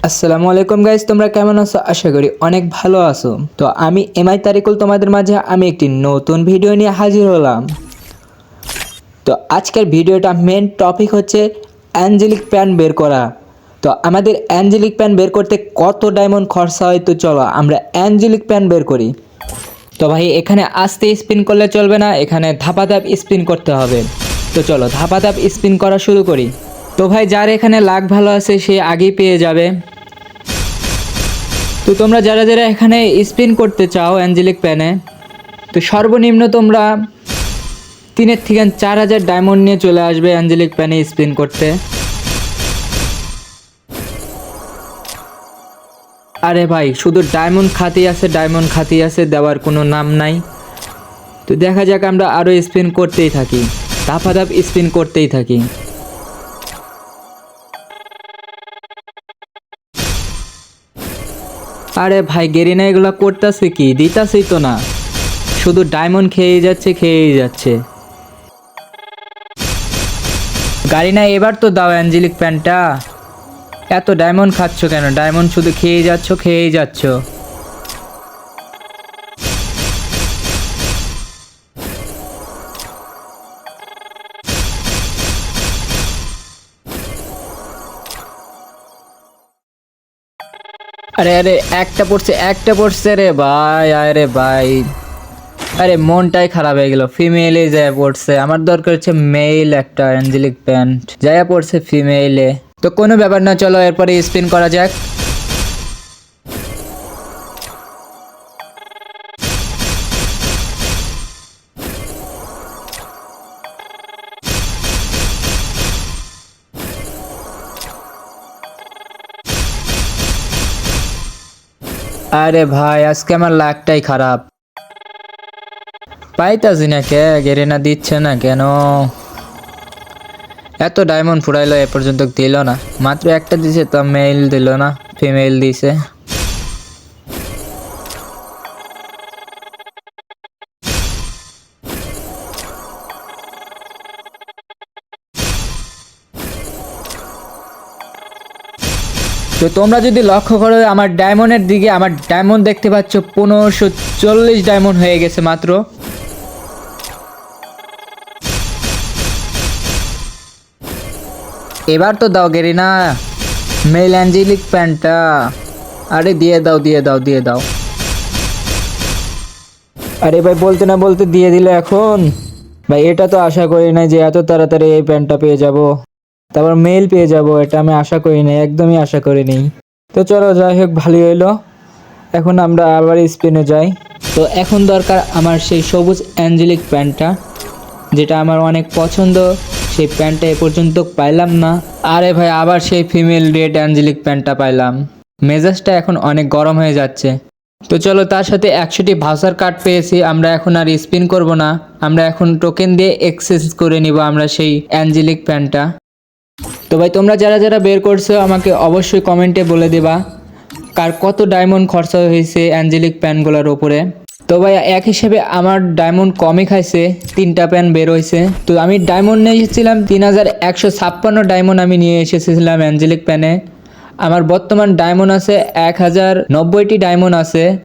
আসসালামু আলাইকুম গাইস, তোমরা কেমন আছো? আশা করি অনেক ভালো আছো। তো আমি এমআই তারিকুল তোমাদের মাঝে আমি একটি নতুন ভিডিও নিয়ে হাজির হলাম। তো আজকের ভিডিওটা মেন টপিক হচ্ছে অ্যাঞ্জেলিক প্যান বের করা। তো আমাদের অ্যাঞ্জেলিক প্যান বের করতে কত ডায়মন্ড খরচা হয়, তো চলো আমরা অ্যাঞ্জেলিক প্যান বের করি। তো ভাই এখানে আস্তে স্পিন করলে চলবে না, এখানে ধাপাধাপ স্পিন করতে হবে। তো চলো ধাপাধাপ স্পিন করা শুরু করি। তো ভাই যার এখানে লাক ভালো আছে সে আগেই পেয়ে যাবে। তো তোমরা যারা যারা এখানে স্পিন করতে চাও অ্যাঞ্জেলিক প্যানে, তো সর্বনিম্ন তোমরা 3 থেকে 4,000 ডায়মন্ড নিয়ে চলে আসবে অ্যাঞ্জেলিক প্যানে স্পিন করতে। আরে ভাই শুধু ডায়মন্ড খাতি আছে, দেওয়ার কোনো নাম নাই। তো দেখা যাক, আমরা আরও স্পিন করতেই থাকি, ধাপ স্পিন করতেই থাকি। আরে ভাই গেরিনা এগুলো করতেছে কি, দিতাছেই তো না, শুধু ডায়মন্ড খেয়েই যাচ্ছে। গাড়িনা এবার তো দাও অ্যাঞ্জেলিক প্যানটা। এত ডায়মন্ড খাচ্ছ কেন? ডায়মন্ড শুধু খেয়েই যাচ্ছ। আরে আরে একটা পড়ছে রে ভাই। আরে ভাই, আরে মনটাই খারাপ হয়ে গেল। ফিমেলে যায় পড়ছে, আমার দরকার হচ্ছে মেল একটা অ্যাঞ্জেলিক প্যান্ট, যায় পড়ছে ফিমেলে। তো কোনো ব্যাপার না, চলো এরপরে স্পিন করা যাক। আরে ভাই আজকে আমার লাকটাই খারাপ, পাইতাছি না কে, গেরিনা দিচ্ছে না কেন? এত ডায়মন্ড ফুরাইলো এ পর্যন্ত দিল না, মাত্র একটা দিছে, তো মেল দিল না, ফিমেল দিছে। তো তোমরা যদি লক্ষ্য করো আমার ডায়মন্ডের দিকে, আমার ডায়মন্ড দেখতে পাচ্ছ 1540 ডায়মন্ড হয়ে গেছে মাত্র। এবার তো দাও গেরিনা মেল অ্যাঞ্জেলিক প্যান্টটা। আরে দিয়ে দাও। আরে ভাই বলতে না বলতে দিয়ে দিলে এখন। ভাই এটা তো আশা করি নাই যে এত তাড়াতাড়ি এই প্যান্টটা পেয়ে যাব, তারপর মেল পেয়ে যাব, এটা আমি আশা করি নাই, একদমই আশা করিনি। তো চলো যাই হোক, ভালোই হইলো। এখন আমরা আবার স্পিনে যাই। তো এখন দরকার আমার সেই সবুজ অ্যাঞ্জেলিক প্যান্টটা, যেটা আমার অনেক পছন্দ। সেই প্যান্টটা এ পর্যন্ত পাইলাম না। আরে ভাই আবার সেই ফিমেল রেড অ্যাঞ্জেলিক প্যান্টটা পাইলাম। মেজাজটা এখন অনেক গরম হয়ে যাচ্ছে। তো চলো, তার সাথে 100টি ভাউচার কার্ড পেয়েছি, আমরা এখন আর স্পিন করব না, আমরা এখন টোকেন দিয়ে এক্সচেঞ্জ করে নিব আমরা সেই অ্যাঞ্জেলিক প্যান্টটা। তো ভাই তোমরা যারা যারা বের করছো আমাকে অবশ্যই কমেন্টে বলে দেবা কার কত ডায়মন্ড খরচা হয়েছে অ্যাঞ্জেলিক প্যানগুলোর ওপরে। তো ভাই এক হিসেবে আমার ডায়মন্ড কমই খাইছে, 3টা প্যান বের হয়েছে। তো আমি ডায়মন্ড নিয়ে এসেছিলাম 3156 ডায়মন্ড আমি নিয়ে এসেছিলাম অ্যাঞ্জেলিক প্যানে। আমার বর্তমান ডায়মন্ড আছে 1090টি ডায়মন্ড আছে।